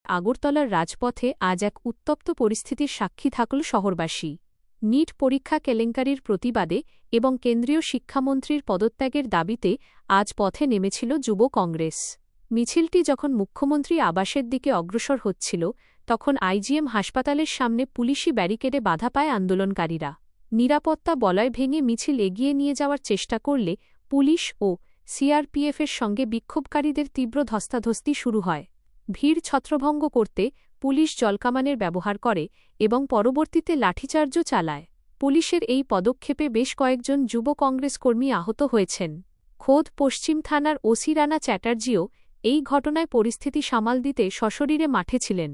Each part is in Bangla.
আগরতলার রাজপথে আজ এক উত্তপ্ত পরিস্থিতির সাক্ষী থাকল শহরবাসী। নিট পরীক্ষা কেলেঙ্কারির প্রতিবাদে এবং কেন্দ্রীয় শিক্ষামন্ত্রীর পদত্যাগের দাবিতে আজ পথে নেমেছিল যুব কংগ্রেস। মিছিলটি যখন মুখ্যমন্ত্রী আবাসের দিকে অগ্রসর হচ্ছিল, তখন আইজিএম হাসপাতালের সামনে পুলিশি ব্যারিকেডে বাধা পায় আন্দোলনকারীরা। নিরাপত্তা বলয় ভেঙে মিছিল এগিয়ে নিয়ে যাওয়ার চেষ্টা করলে পুলিশ ও সিআরপিএফের সঙ্গে বিক্ষোভকারীদের তীব্র ধস্তাধস্তি শুরু হয়। ভিড় ছত্রভঙ্গ করতে পুলিশ জলকামানের ব্যবহার করে এবং পরবর্তীতে লাঠিচার্জও চালায়। পুলিশের এই পদক্ষেপে বেশ কয়েকজন যুব কংগ্রেস কর্মী আহত হয়েছেন। খোদ পশ্চিম থানার ওসি রানা চ্যাটার্জিও এই ঘটনায় পরিস্থিতি সামাল দিতে সশরীরে মাঠে ছিলেন।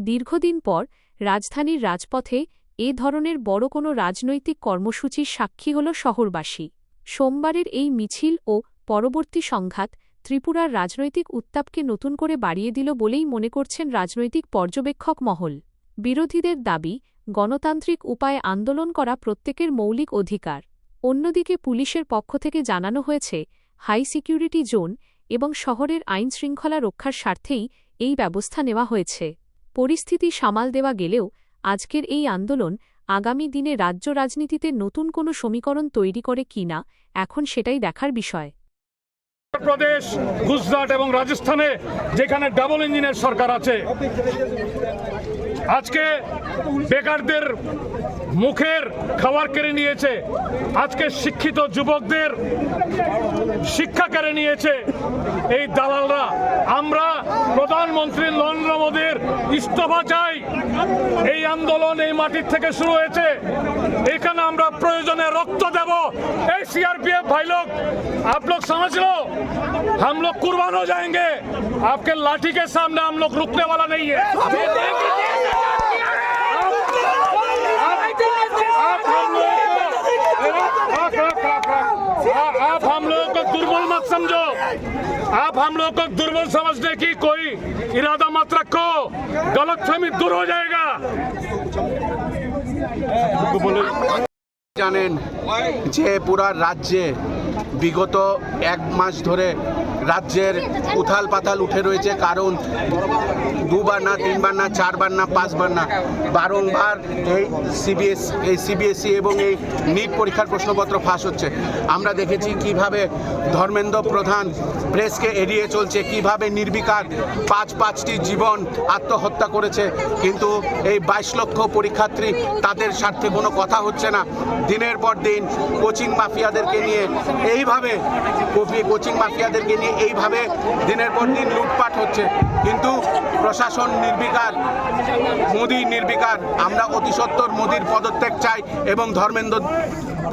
দীর্ঘদিন পর রাজধানীর রাজপথে এ ধরনের বড় কোনো রাজনৈতিক কর্মসূচির সাক্ষী হল শহরবাসী। সোমবারের এই মিছিল ও পরবর্তী সংঘাত ত্রিপুরার রাজনৈতিক উত্তাপকে নতুন করে বাড়িয়ে দিল বলেই মনে করছেন রাজনৈতিক পর্যবেক্ষক মহল। বিরোধীদের দাবি, গণতান্ত্রিক উপায়ে আন্দোলন করা প্রত্যেকের মৌলিক অধিকার। অন্যদিকে পুলিশের পক্ষ থেকে জানানো হয়েছে, হাই সিকিউরিটি জোন এবং শহরের আইনশৃঙ্খলা রক্ষার স্বার্থেই এই ব্যবস্থা নেওয়া হয়েছে। পরিস্থিতি সামাল দেওয়া গেলেও আজকের এই আন্দোলন আগামী দিনে রাজ্য রাজনীতিতে নতুন কোনো সমীকরণ তৈরি করে কিনা, এখন সেটাই দেখার বিষয়। প্রদেশ, গুজরাট এবং রাজস্থানে যেখানে ডাবল ইঞ্জিনের সরকার আছে, আজকে বেকারদের মুখের খাবার কেড়ে নিয়েছে, আজকে শিক্ষিত যুবকদের শিক্ষা কেড়ে নিয়েছে এই দালালরা। আমরা প্রধানমন্ত্রী নরেন্দ্র মোদীর ইস্তফা চাই। এই আন্দোলন এই মাটির থেকে শুরু হয়েছে, এখানে আমরা প্রয়োজনে রক্ত দেব। এই सीआरपीएफ भाई लोग, आप लोग समझ लो, हम लोग कुर्बान हो जाएंगे। आपके लाठी के सामने हम लोग रुकने वाला नहीं है। आप हम लोगों को दुर्बल मत समझो, आप हम लोगों को दुर्बल समझने की कोई इरादा मत रखो, गलतफहमी दूर हो जाएगा। জানেন যে পুরা রাজ্যে বিগত এক মাস ধরে রাজ্যের উথাল পাতাল উঠে রয়েছে, কারণ দুবার না, তিনবার না, চারবার না, পাঁচবার না, বারংবার এই সিবিএসই এবং এই নিট পরীক্ষার প্রশ্নপত্র ফাঁস হচ্ছে। আমরা দেখেছি কিভাবে ধর্মেন্দ্র প্রধান প্রেসকে এড়িয়ে চলছে, কিভাবে নির্বিকার পাঁচটি জীবন আত্মহত্যা করেছে, কিন্তু এই 22 লক্ষ পরীক্ষার্থী তাদের স্বার্থে কোনো কথা হচ্ছে না। দিনের পর দিন কোচিং মাফিয়াদেরকে নিয়ে এইভাবে দিনের পর দিন লুটপাট হচ্ছে, কিন্তু প্রশাসন নির্বিকার, মোদি নির্বিকার। আমরা অতি সত্বর মোদির পদত্যাগ চাই এবং ধর্মেন্দ্র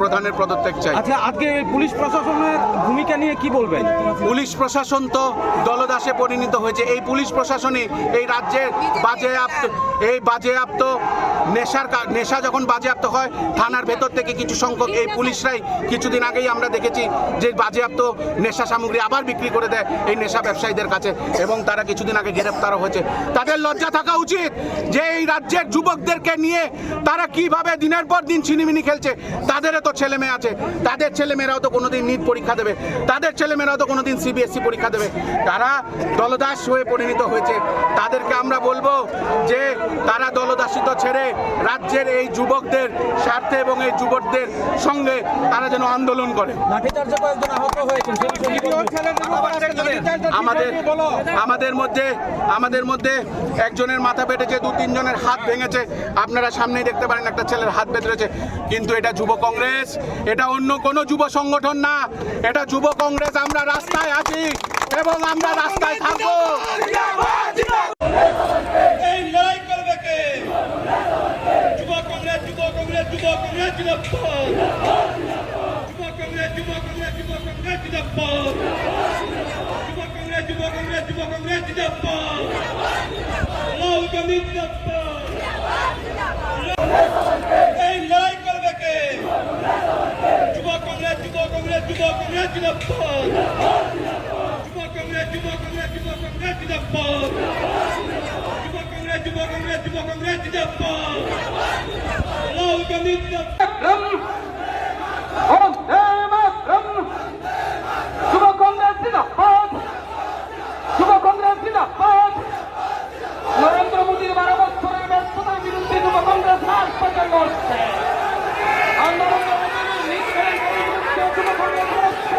প্রধানের পদত্যাগ চাই। আচ্ছা, আজকে পুলিশ প্রশাসনের ভূমিকা নিয়ে কি বলবেন? পুলিশ প্রশাসন তো দলদাসে পরিণত হয়েছে। এই পুলিশ প্রশাসনই এই রাজ্যের বাজেয়াপ্ত নেশা যখন বাজেয়াপ্ত হয়, থানার ভেতর থেকে কিছু সংখ্যক এই পুলিশরাই কিছুদিন আগেই আমরা দেখেছি যে বাজেয়াপ্ত নেশা সামগ্রী আবার বিক্রি করে দেয় এই নেশা ব্যবসায়ীদের কাছে, এবং তারা কিছুদিন আগে গ্রেফতারও হয়েছে। তাদের লজ্জা থাকা উচিত যে এই রাজ্যের যুবকদেরকে নিয়ে তারা কিভাবে দিনের পর দিন ছিনিমিনি খেলছে। তাদেরও তো ছেলে মেয়ে আছে, তাদের ছেলেমেয়েরাও তো কোনোদিন নিট পরীক্ষা দেবে, তাদের ছেলেমেয়েরাও তো কোনোদিন সিবিএসই পরীক্ষা দেবে। তারা দলদাস হয়ে পরিণত হয়েছে। তাদেরকে আমরা বলবো যে তারা দলদাসিত ছেড়ে রাজ্যের এই যুবকদের স্বার্থে এবং এই যুবকদের সঙ্গে তারা যেন আন্দোলন করে। আমাদের মধ্যে একজনের মাথা ফেটেছে, 2-3 জনের হাত ভেঙেছে। আপনারা সামনেই দেখতে পারেন একটা ছেলের হাত বেঁধেছে। কিন্তু এটা যুব কংগ্রেস, এটা অন্য কোনো যুব সংগঠন না, এটা যুব কংগ্রেস। আমরা রাস্তায় আছি এবং আমরা রাস্তায় থাকবো। করছে। আন্দোলন কমিটির মিছিলের বিরুদ্ধে যুবকদের করছে।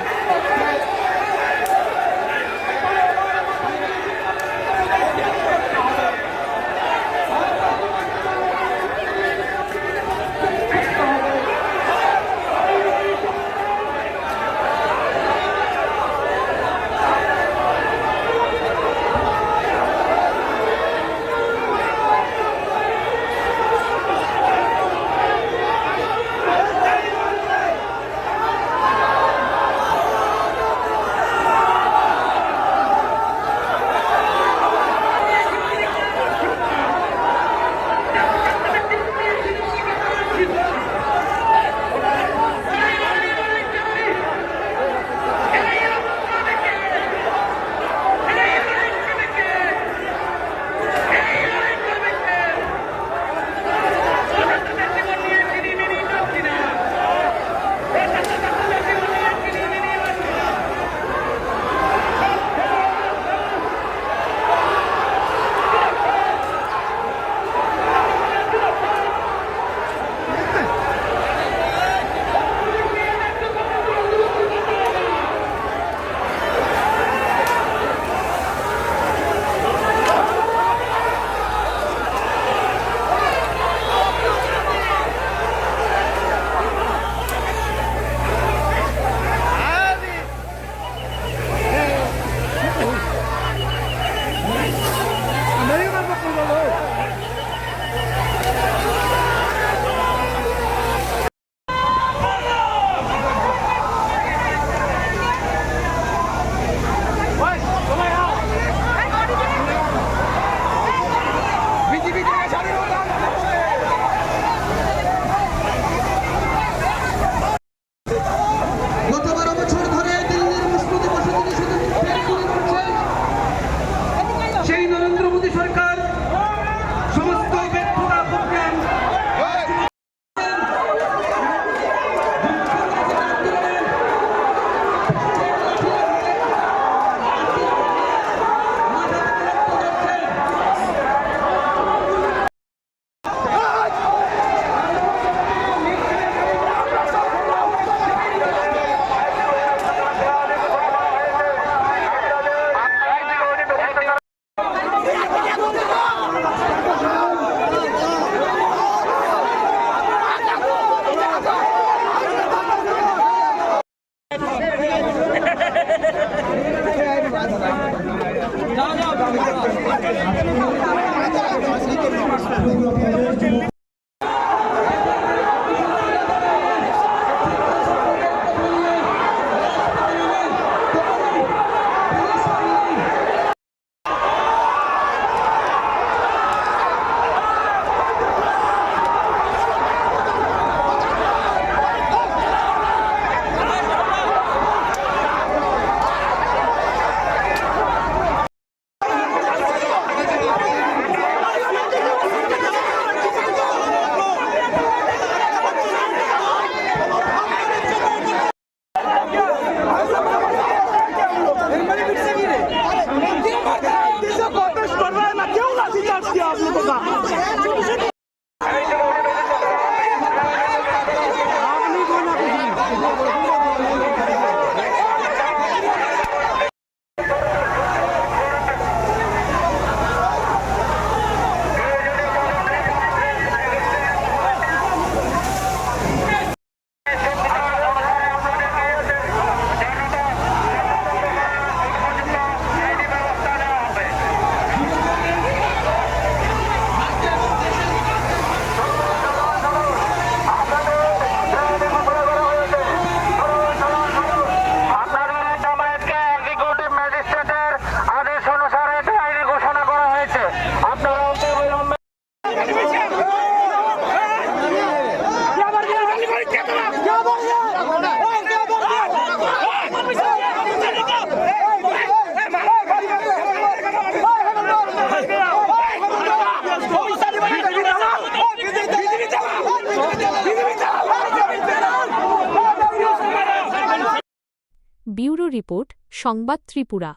ব্যুরো রিপোর্ট, সংবাদ ত্রিপুরা।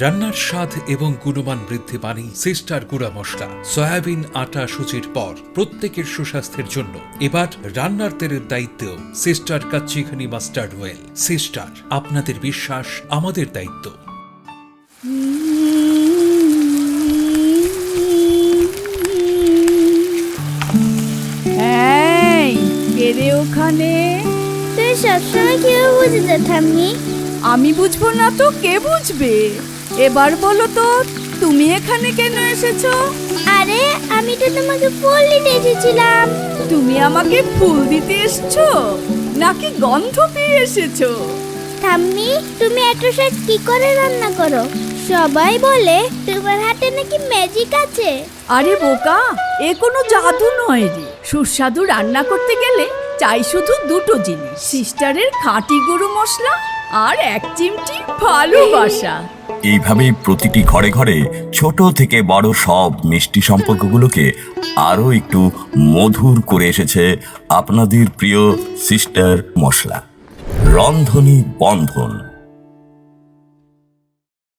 রান্নার স্বাদ এবং গুণমান বৃদ্ধি পানি সিস্টার গুঁড়া মশলা। সয়াবিন আটা সুচির পর প্রত্যেকের সুস্বাস্থ্যের জন্য এবার রান্নার তেলের দায়িত্বেও সিস্টার কাচ্চিখানি মাস্টার্ড অয়েল। সিস্টার, আপনাদের বিশ্বাস আমাদের দায়িত্ব। এই কেড়ে ওখানে, তুই সবসময় কেউ বুঝতে থামনি। আমি বুঝবো না তো কে বুঝবে? এবার বলো তো, তুমি এখানে কেন এসেছো? আরে আমি তো তোমাকে ফুল দিতে এসেছিলাম। তুমি আমাকে ফুল দিতে এসেছো নাকি গন্ধ পেয়ে এসেছো? ঠাম্মি, তুমি এত শাক কি করে রান্না করো? সবাই বলে তোমার হাতে নাকি ম্যাজিক আছে। আরে বোকা, এ কোনো জাদু নয় রে। সুস্বাদু রান্না করতে গেলে চাই শুধু দুটো জিনিস, সিস্টারের খাঁটি গরু মশলা আর এক চিমটি ভালোবাসা। এইভাবেই প্রতিটি ঘরে ঘরে ছোট থেকে বড় সব মিষ্টি সম্পর্কগুলোকে আরও একটু মধুর করে এসেছে আপনাদের প্রিয় সিস্টার মশলা। রন্ধনী বন্ধন।